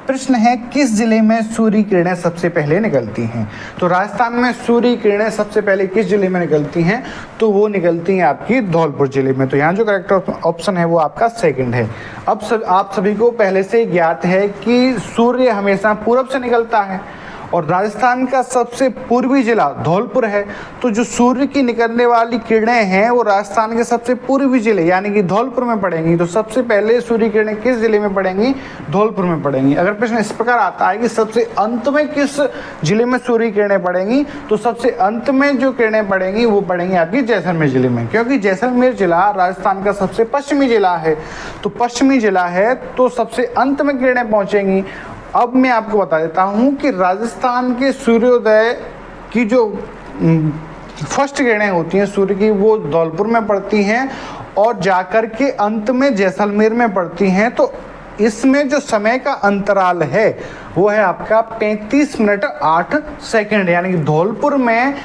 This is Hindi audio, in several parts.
प्रश्न है, किस जिले में सूर्य किरणें सबसे पहले निकलती हैं? तो राजस्थान में सूर्य किरणें सबसे पहले किस जिले में निकलती हैं? तो वो निकलती हैं आपकी धौलपुर जिले में। तो यहाँ जो करेक्ट ऑप्शन है वो आपका सेकंड है। अब आप सभी को पहले से ज्ञात है कि सूर्य हमेशा पूरब से निकलता है और राजस्थान का सबसे पूर्वी जिला धौलपुर है। तो जो सूर्य की निकलने वाली किरणें हैं वो राजस्थान के सबसे पूर्वी जिले यानी कि धौलपुर में पड़ेंगी। तो सबसे पहले सूर्य किरणें किस जिले में पड़ेंगी? धौलपुर में पड़ेंगी। अगर प्रश्न इस प्रकार आता है कि सबसे अंत में किस जिले में सूर्य किरणें पड़ेंगी, तो सबसे अंत में जो किरणें पड़ेंगी वो पड़ेंगी आपकी जैसलमेर जिले में, क्योंकि जैसलमेर जिला राजस्थान का सबसे पश्चिमी जिला है। तो पश्चिमी जिला है तो सबसे अंत में किरणें पहुंचेंगी। अब मैं आपको बता देता हूं कि राजस्थान के सूर्योदय की जो फर्स्ट किरणें होती हैं सूर्य की वो धौलपुर में पड़ती हैं और जाकर के अंत में जैसलमेर में पड़ती हैं। तो इसमें जो समय का अंतराल है वो है आपका 35 मिनट 8 सेकंड, यानी कि धौलपुर में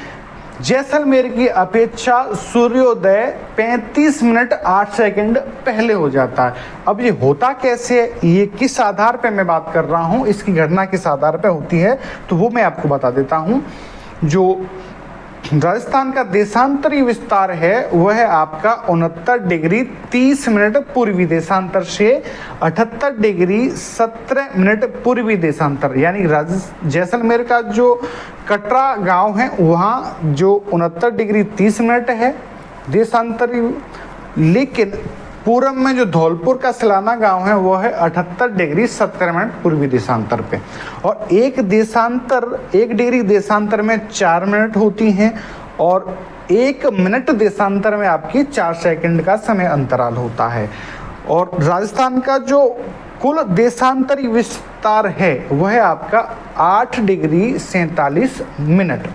जैसलमेर की अपेक्षा सूर्योदय 35 मिनट 8 सेकंड पहले हो जाता है। अब ये होता कैसे है, ये किस आधार पे मैं बात कर रहा हूँ, इसकी घटना किस आधार पे होती है, तो वो मैं आपको बता देता हूँ। जो राजस्थान का देशांतरी विस्तार है वह है आपका 69 डिग्री 30 मिनट पूर्वी देशांतर से 78 डिग्री 17 मिनट पूर्वी देशांतर, यानी जैसलमेर का जो कटरा गांव है वहाँ जो 69 डिग्री 30 मिनट है देशांतरी, लेकिन पूरब में जो धौलपुर का सलाना गांव है वो है 78 डिग्री 17 मिनट पूर्वी देशांतर पे। और एक डिग्री देशांतर में 4 मिनट होती हैं और 1 मिनट देशांतर में आपकी 4 सेकंड का समय अंतराल होता है। और राजस्थान का जो कुल देशांतरी विस्तार है वह है आपका 8 डिग्री 47 मिनट।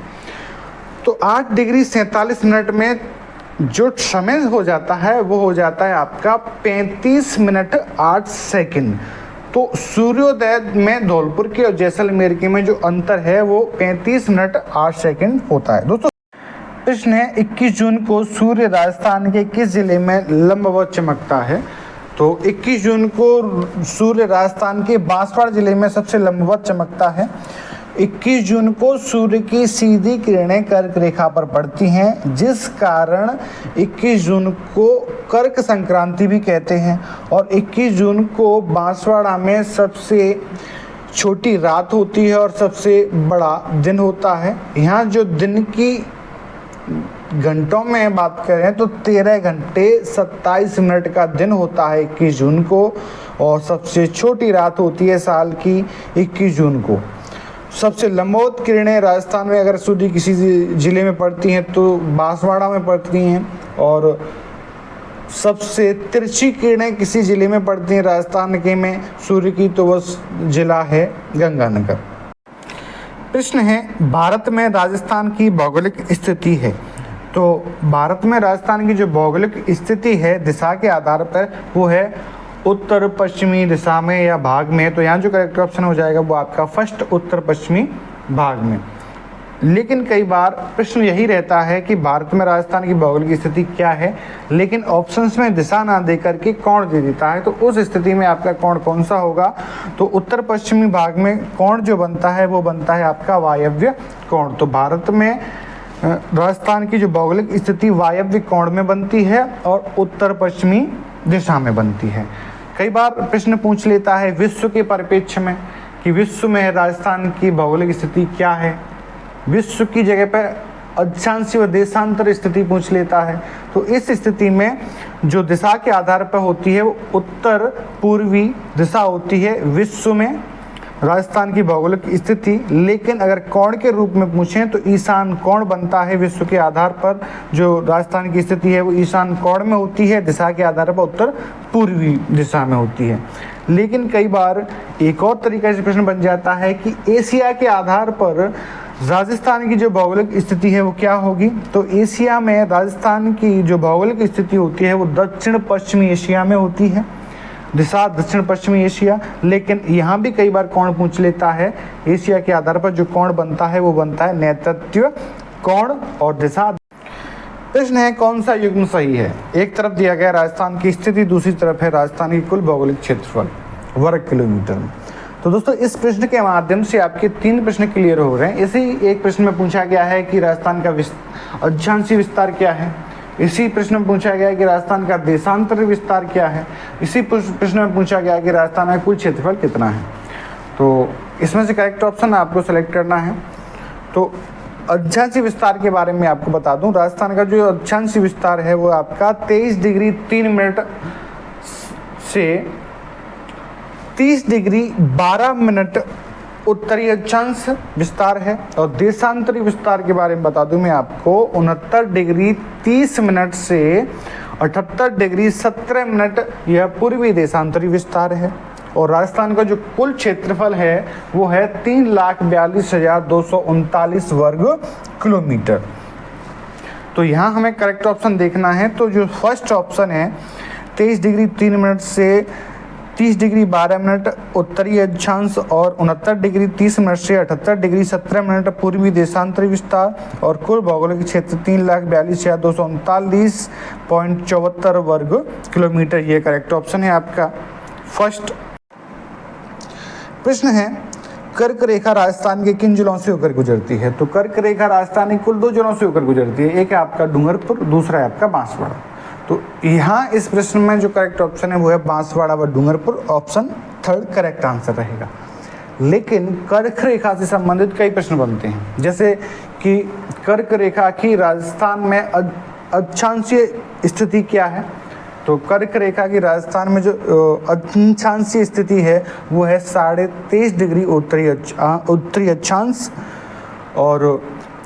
तो 8 डिग्री 47 मिनट में जो समय हो जाता है वो हो जाता है आपका 35 मिनट 8 सेकंड। तो सूर्योदय में धौलपुर के और जैसलमेर के में जो अंतर है वो 35 मिनट 8 सेकंड होता है। दोस्तों प्रश्न है, 21 जून को सूर्य राजस्थान के किस जिले में लंबवत चमकता है? तो 21 जून को सूर्य राजस्थान के बांसवाड़ा जिले में सबसे लंबवत चमकता है। 21 जून को सूर्य की सीधी किरणें कर्क रेखा पर पड़ती हैं, जिस कारण 21 जून को कर्क संक्रांति भी कहते हैं। और 21 जून को बांसवाड़ा में सबसे छोटी रात होती है और सबसे बड़ा दिन होता है। यहाँ जो दिन की घंटों में बात करें तो 13 घंटे 27 मिनट का दिन होता है 21 जून को, और सबसे छोटी रात होती है साल की 21 जून को। सबसे लंबवत किरणें राजस्थान में अगर सूर्य किसी जिले में पड़ती हैं तो बांसवाड़ा में पड़ती हैं, और सबसे तिरछी किरणें किसी जिले में पड़ती हैं राजस्थान के में सूर्य की, तो वह जिला है गंगानगर। प्रश्न है, भारत में राजस्थान की भौगोलिक स्थिति है। तो भारत में राजस्थान की जो भौगोलिक स्थिति है दिशा के आधार पर वो है उत्तर पश्चिमी दिशा में या भाग में। तो यहाँ जो करेक्ट ऑप्शन हो जाएगा वो आपका फर्स्ट उत्तर पश्चिमी भाग में। लेकिन कई बार प्रश्न यही रहता है कि भारत में राजस्थान की भौगोलिक स्थिति क्या है, लेकिन ऑप्शंस में दिशा ना दे करके कोण दे देता है। तो उस स्थिति में आपका कोण कौन सा होगा? तो उत्तर पश्चिमी भाग में कोण जो बनता है वो बनता है आपका वायव्य कोण। तो भारत में राजस्थान की जो भौगोलिक स्थिति वायव्य कोण में बनती है और उत्तर पश्चिमी दिशा में बनती है। कई बार प्रश्न पूछ लेता है विश्व के परिप्रेक्ष्य में कि विश्व में राजस्थान की भौगोलिक स्थिति क्या है। विश्व की जगह पर अक्षांशीय व देशांतर स्थिति पूछ लेता है। तो इस स्थिति में जो दिशा के आधार पर होती है वो उत्तर पूर्वी दिशा होती है विश्व में राजस्थान की भौगोलिक स्थिति। लेकिन अगर कोण के रूप में पूछें तो ईशान कोण बनता है विश्व के आधार पर। जो राजस्थान की स्थिति है वो ईशान कोण में होती है, दिशा के आधार पर उत्तर पूर्वी दिशा में होती है। लेकिन कई बार एक और तरीके से प्रश्न बन जाता है कि एशिया के आधार पर राजस्थान की जो भौगोलिक स्थिति है वो क्या होगी। तो एशिया में राजस्थान की जो भौगोलिक स्थिति होती है वो दक्षिण पश्चिमी एशिया में होती है, दिशा दक्षिण पश्चिमी एशिया। लेकिन यहाँ भी कई बार कोण पूछ लेता है। एशिया के आधार पर जो कोण बनता है वो बनता है नैऋत्य कोण और दिशा। प्रश्न है, कौन सा युग्म सही है? एक तरफ दिया गया राजस्थान की स्थिति, दूसरी तरफ है राजस्थान की कुल भौगोलिक क्षेत्रफल वर्ग किलोमीटर में। तो दोस्तों इस प्रश्न के माध्यम से आपके 3 प्रश्न क्लियर हो रहे हैं। इसी एक प्रश्न में पूछा गया है कि राजस्थान का अक्षांशीय विस्तार क्या है। इसी प्रश्न में पूछा गया है कि राजस्थान का देशांतरी विस्तार क्या है। इसी प्रश्न में पूछा गया है कि राजस्थान में कुल क्षेत्रफल कितना है। तो इसमें से करेक्ट ऑप्शन आपको सेलेक्ट करना है। तो अक्षांशीय विस्तार के बारे में आपको बता दूं, राजस्थान का जो अक्षांशीय विस्तार है वो आपका 23 डिग्री 3 मिनट से 30 डिग्री 12 मिनट उत्तरी अक्षांश विस्तार है। और देशांतरी विस्तार के बारे में बता दूं मैं आपको 69 डिग्री 30 मिनट से 78 डिग्री 17 मिनट यह पूर्वी देशांतरी विस्तार है। और राजस्थान का जो कुल क्षेत्रफल है वो है 3,42,239 वर्ग किलोमीटर। तो यहाँ हमें करेक्ट ऑप्शन देखना है। तो जो फर्स्ट ऑप्शन है 23 डिग्री 3 मिनट से 30 डिग्री 12 मिनट उत्तरी अक्षांश और 69 डिग्री 30 मिनट से 78 डिग्री 17 मिनट पूर्वी देशांतरी विस्तार और कुल भौगोलिक क्षेत्र 3,42,239.74 वर्ग किलोमीटर, ये करेक्ट ऑप्शन है आपका फर्स्ट। प्रश्न है कर्क रेखा राजस्थान के किन जिलों से होकर गुजरती है। तो कर्क रेखा राजस्थान के कुल 2 जिलों से होकर गुजरती है। एक है आपका डूंगरपुर, दूसरा है आपका बांसवाड़ा। तो यहाँ इस प्रश्न में जो करेक्ट ऑप्शन है वो है बांसवाड़ा व डूंगरपुर। ऑप्शन 3 करेक्ट आंसर रहेगा। लेकिन कर्क रेखा से संबंधित कई प्रश्न बनते हैं, जैसे कि कर्क रेखा की राजस्थान में अक्षांशीय स्थिति क्या है। तो कर्क रेखा की राजस्थान में जो अक्षांशीय स्थिति है वो है 23.5 डिग्री उत्तरी अक्षांश। और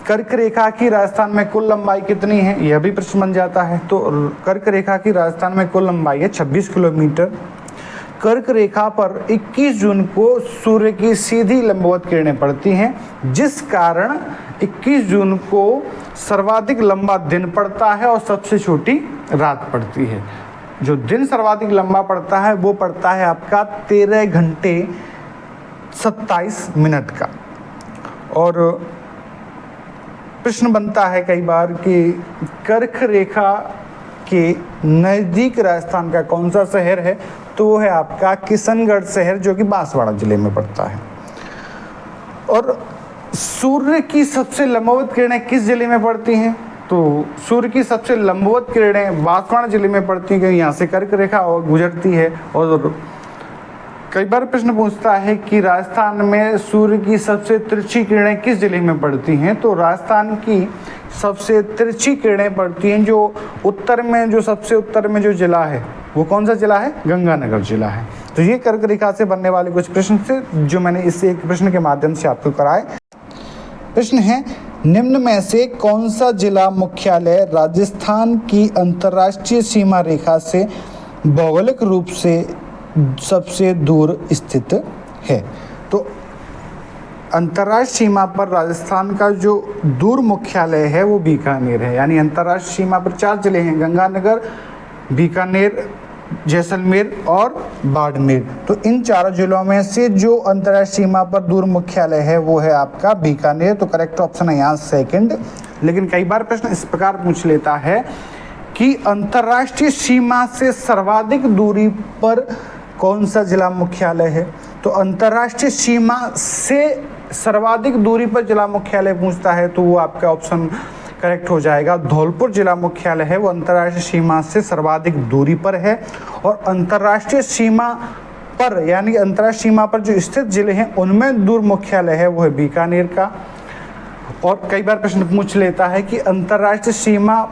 कर्क रेखा की राजस्थान में कुल लंबाई कितनी है, यह भी प्रश्न बन जाता है। तो कर्क रेखा की राजस्थान में कुल लंबाई है 26 किलोमीटर। कर्क रेखा पर 21 जून को सूर्य की सीधी लंबवत किरणें पड़ती हैं, जिस कारण 21 जून को सर्वाधिक लंबा दिन पड़ता है और सबसे छोटी रात पड़ती है। जो दिन सर्वाधिक लंबा पड़ता है वो पड़ता है आपका 13 घंटे 27 मिनट का। और प्रश्न बनता है कई बार कि कर्क रेखा के नज़दीक राजस्थान का कौन सा शहर है। तो वो है आपका किशनगढ़ शहर, जो कि बांसवाड़ा जिले में पड़ता है। और सूर्य की सबसे लंबवत किरणें किस जिले में पड़ती हैं। तो सूर्य की सबसे लंबवत किरणें बांसवाड़ा जिले में पड़ती हैं, क्योंकि यहाँ से कर्क रेखा गुजरती है। और कई बार प्रश्न पूछता है कि राजस्थान में सूर्य की सबसे तिरछी किरणें किस जिले में पड़ती हैं। तो राजस्थान की सबसे तिरछी किरणें पड़ती हैं जो उत्तर में, जो सबसे उत्तर में जो जिला है वो कौन सा जिला है, गंगानगर जिला है। तो ये कर्क रेखा से बनने वाले कुछ प्रश्न थे जो मैंने इस एक प्रश्न के माध्यम से आपको कराए। प्रश्न है निम्न में से कौन सा जिला मुख्यालय राजस्थान की अंतर्राष्ट्रीय सीमा रेखा से भौगोलिक रूप से सबसे दूर स्थित है। तो अंतर्राष्ट्रीय सीमा पर राजस्थान का जो दूर मुख्यालय है वो बीकानेर है। यानी अंतर्राष्ट्रीय सीमा पर 4 जिले हैं, गंगानगर, बीकानेर, जैसलमेर और बाड़मेर। तो इन 4 जिलों में से जो अंतर्राष्ट्रीय सीमा पर दूर मुख्यालय है वो है आपका बीकानेर। तो करेक्ट ऑप्शन है यहाँ सेकंड। लेकिन कई बार प्रश्न इस प्रकार पूछ लेता है कि अंतर्राष्ट्रीय सीमा से सर्वाधिक दूरी पर कौन सा जिला मुख्यालय है। तो अंतर्राष्ट्रीय सीमा से सर्वाधिक दूरी पर जिला मुख्यालय पूछता है तो वो आपका ऑप्शन करेक्ट हो जाएगा। धौलपुर जिला मुख्यालय है वो अंतर्राष्ट्रीय सीमा से सर्वाधिक दूरी पर है। और अंतर्राष्ट्रीय सीमा पर यानी अंतर्राष्ट्रीय सीमा पर जो स्थित जिले हैं उनमें दूर मुख्यालय है वो है बीकानेर का। और कई बार प्रश्न पूछ लेता है कि अंतर्राष्ट्रीय सीमा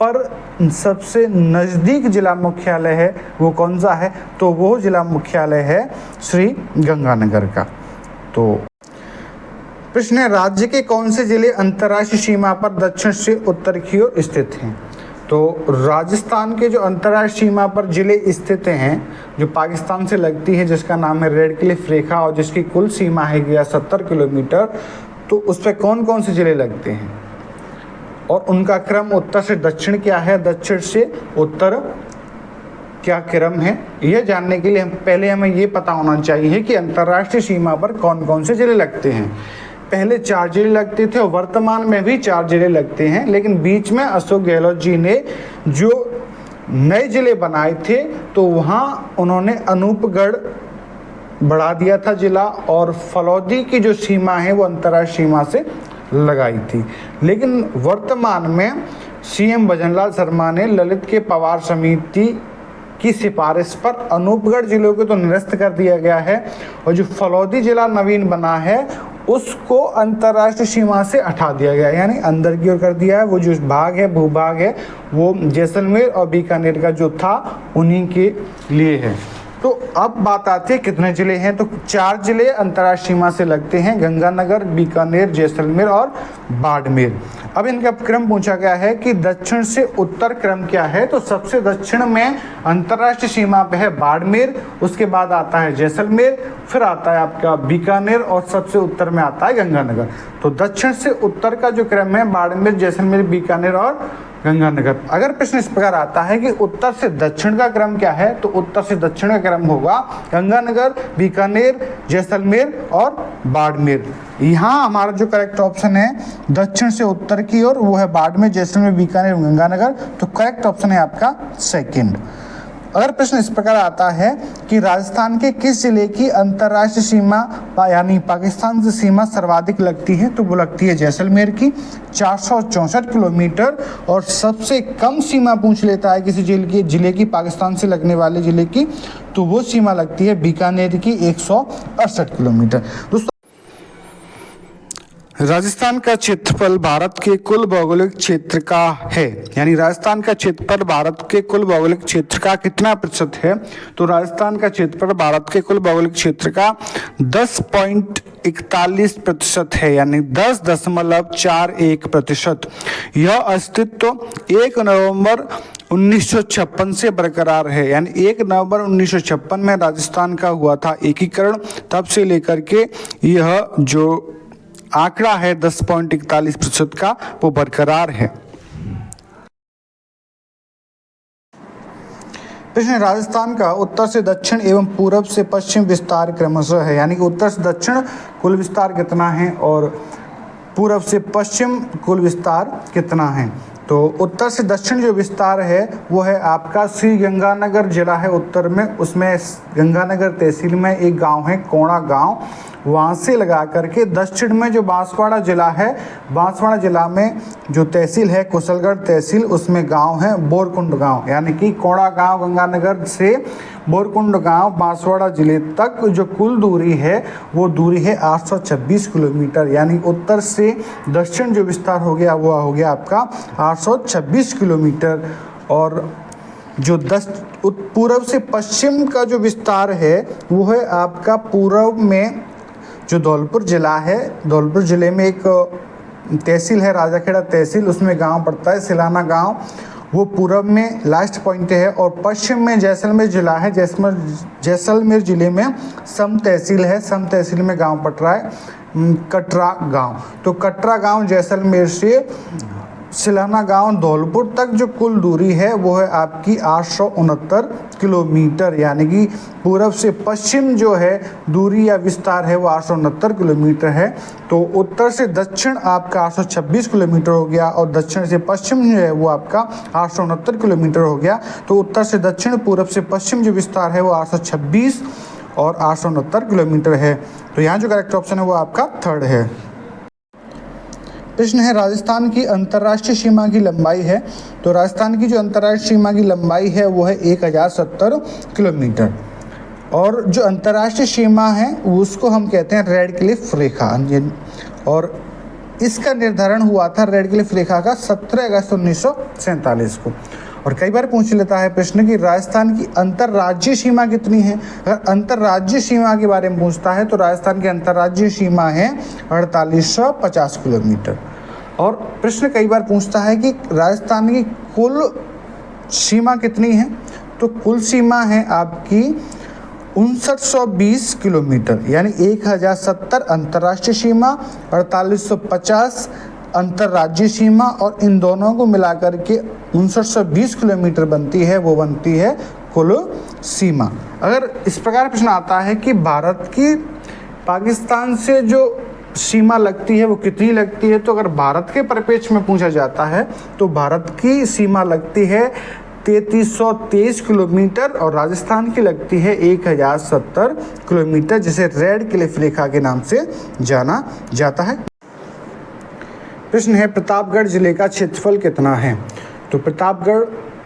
पर सबसे नज़दीक जिला मुख्यालय है वो कौन सा है। तो वो जिला मुख्यालय है श्री गंगानगर का। तो प्रश्न है राज्य के कौन से जिले अंतर्राष्ट्रीय सीमा पर दक्षिण से उत्तर की ओर स्थित हैं। तो राजस्थान के जो अंतर्राष्ट्रीय सीमा पर जिले स्थित हैं जो पाकिस्तान से लगती है, जिसका नाम है रेड क्लिफ रेखा और जिसकी कुल सीमा है 70 किलोमीटर। तो उस पर कौन कौन से जिले लगते हैं और उनका क्रम उत्तर से दक्षिण क्या है, दक्षिण से उत्तर क्या क्रम है, यह जानने के लिए पहले हमें ये पता होना चाहिए कि अंतर्राष्ट्रीय सीमा पर कौन कौन से जिले लगते हैं। पहले 4 जिले लगते थे और वर्तमान में भी 4 जिले लगते हैं, लेकिन बीच में अशोक गहलोत जी ने जो नए जिले बनाए थे तो वहाँ उन्होंने अनूपगढ़ बढ़ा दिया था जिला, और फलौदी की जो सीमा है वो अंतर्राष्ट्रीय सीमा से लगाई थी। लेकिन वर्तमान में सीएम भजनलाल शर्मा ने ललित के पवार समिति की सिफारिश पर अनूपगढ़ जिलों को तो निरस्त कर दिया गया है, और जो फलौदी जिला नवीन बना है उसको अंतर्राष्ट्रीय सीमा से हटा दिया गया है, यानी अंदर की ओर कर दिया है। वो जो भाग है, भूभाग है, वो जैसलमेर और बीकानेर का जो था उन्हीं के लिए है। तो अब बात आती है कितने जिले हैं, तो 4 जिले अंतर्राष्ट्रीय सीमा से लगते हैं, गंगानगर, बीकानेर, जैसलमेर और बाड़मेर। अब इनका क्रम पूछा गया है कि दक्षिण से उत्तर क्रम क्या है, तो सबसे दक्षिण में अंतर्राष्ट्रीय सीमा पे है बाड़मेर, उसके बाद आता है जैसलमेर, फिर आता है आपका बीकानेर और सबसे उत्तर में आता है गंगानगर। तो दक्षिण से उत्तर का जो क्रम है बाड़मेर, जैसलमेर, बीकानेर और गंगानगर। अगर प्रश्न इस प्रकार आता है कि उत्तर से दक्षिण का क्रम क्या है, तो उत्तर से दक्षिण का क्रम होगा गंगानगर, बीकानेर, जैसलमेर और बाड़मेर। यहाँ हमारा जो करेक्ट ऑप्शन है दक्षिण से उत्तर की ओर वो है बाड़मेर, जैसलमेर, बीकानेर, गंगानगर। तो करेक्ट ऑप्शन है आपका सेकंड। अगर प्रश्न इस प्रकार आता है कि राजस्थान के किस जिले की अंतर्राष्ट्रीय सीमा यानी पाकिस्तान से सीमा सर्वाधिक लगती है, तो वो लगती है जैसलमेर की 464 किलोमीटर। और सबसे कम सीमा पूछ लेता है किसी जिले की पाकिस्तान से लगने वाले जिले की, तो वो सीमा लगती है बीकानेर की 168 किलोमीटर। दोस्तों, राजस्थान का क्षेत्रफल भारत के कुल भौगोलिक क्षेत्र का है, यानी राजस्थान का क्षेत्रफल भारत के कुल भौगोलिक क्षेत्र का कितना प्रतिशत है, तो राजस्थान का क्षेत्रफल भारत के कुल भौगोलिक क्षेत्र का 10.41% है, यानी 10.41%। यह अस्तित्व 1 नवंबर 1956 से बरकरार है, यानी 1 नवंबर 1956 में राजस्थान का हुआ था एकीकरण, तब से लेकर के यह जो आंकड़ा है 10.41% का वो बरकरार है। प्रश्न, राजस्थान का उत्तर से दक्षिण एवं पूरब से पश्चिम विस्तार क्रमशः है, यानी कि उत्तर से दक्षिण कुल विस्तार कितना है और पूरब से पश्चिम कुल विस्तार कितना है। तो उत्तर से दक्षिण जो विस्तार है वो है आपका श्री गंगानगर जिला है उत्तर में, उसमें गंगानगर तहसील में एक गांव है कोणा गांव, वहाँ से लगा करके दक्षिण में जो बांसवाड़ा जिला है, बांसवाड़ा जिला में जो तहसील है कुशलगढ़ तहसील, उसमें गांव है बोरकुंड गांव, यानी कि कोणा गांव गंगानगर से बोरकुंड गांव बांसवाड़ा जिले तक जो कुल दूरी है वो दूरी है 826 किलोमीटर, यानी उत्तर से दक्षिण जो विस्तार हो गया वो हो गया आपका 826 किलोमीटर। और जो पूरब से पश्चिम का जो विस्तार है वो है आपका पूरब में जो धौलपुर जिला है, धौलपुर जिले में एक तहसील है राजाखेड़ा तहसील, उसमें गांव पड़ता है सिलाना गांव, वो पूरब में लास्ट पॉइंट है। और पश्चिम में जैसलमेर जिला है, जैसलमेर जिले में सम तहसील है, सम तहसील में गांव पड़ रहा है कटरा गांव। तो कटरा गांव जैसलमेर से सिलाना गांव धौलपुर तक जो कुल दूरी है वो है आपकी 869 किलोमीटर, यानी कि पूरब से पश्चिम जो है दूरी या विस्तार है वो 869 किलोमीटर है। तो उत्तर से दक्षिण आपका 826 किलोमीटर हो गया और दक्षिण से पश्चिम जो है वो आपका 869 किलोमीटर हो गया। तो उत्तर से दक्षिण पूरब से पश्चिम जो विस्तार है वो 826 और 869 किलोमीटर है। तो यहाँ जो करेक्ट ऑप्शन है वो आपका थर्ड है। प्रश्न है, राजस्थान की अंतर्राष्ट्रीय सीमा की लंबाई है, तो राजस्थान की जो अंतर्राष्ट्रीय सीमा की लंबाई है वो है 1070 किलोमीटर। और जो अंतर्राष्ट्रीय सीमा है उसको हम कहते हैं रेड क्लिफ रेखा, और इसका निर्धारण हुआ था रेड क्लिफ रेखा का 17 अगस्त 1947 को। और कई बार पूछ लेता है प्रश्न कि राजस्थान की अंतर्राज्यीय सीमा कितनी है। अगर अंतर्राज्यीय सीमा के बारे में पूछता है तो राजस्थान की अंतर्राज्यीय सीमा है 4850 किलोमीटर। और प्रश्न कई बार पूछता है कि राजस्थान की कुल सीमा कितनी है, तो कुल सीमा है आपकी 5920 किलोमीटर, यानी 1070 अंतर्राष्ट्रीय सीमा, 4850 अंतर्राज्यीय सीमा, और इन दोनों को मिलाकर के 5920 किलोमीटर बनती है, वो बनती है कुल सीमा। अगर इस प्रकार प्रश्न आता है कि भारत की पाकिस्तान से जो सीमा लगती है वो कितनी लगती है, तो अगर भारत के परिप्रेक्ष्य में पूछा जाता है तो भारत की सीमा लगती है 3323 किलोमीटर और राजस्थान की लगती है 1070 किलोमीटर, जिसे रेड क्लिफ रेखा के नाम से जाना जाता है। प्रश्न है प्रतापगढ़ जिले का क्षेत्रफल कितना है? तो प्रतापगढ़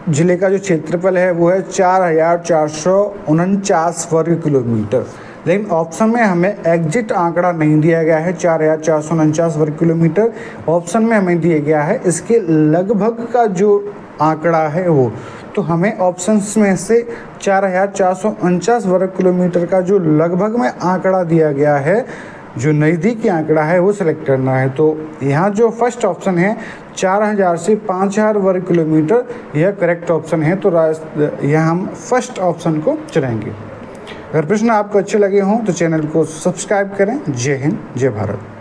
जिले का जो क्षेत्रफल है वो है 4449 वर्ग किलोमीटर, लेकिन ऑप्शन में हमें एग्जिट आंकड़ा नहीं दिया गया है 4449 वर्ग किलोमीटर। ऑप्शन में हमें दिया गया है इसके लगभग का जो आंकड़ा है वो, तो हमें ऑप्शंस में से 4449 वर्ग किलोमीटर का जो लगभग में आंकड़ा दिया गया है, जो नज़दीकी आंकड़ा है वो सिलेक्ट करना है। तो यहाँ जो फर्स्ट ऑप्शन है 4000 से 5000 वर्ग किलोमीटर, यह करेक्ट ऑप्शन है। तो यहाँ हम फर्स्ट ऑप्शन को चुनेंगे। अगर प्रश्न आपको अच्छे लगे हों तो चैनल को सब्सक्राइब करें। जय हिंद, जय भारत।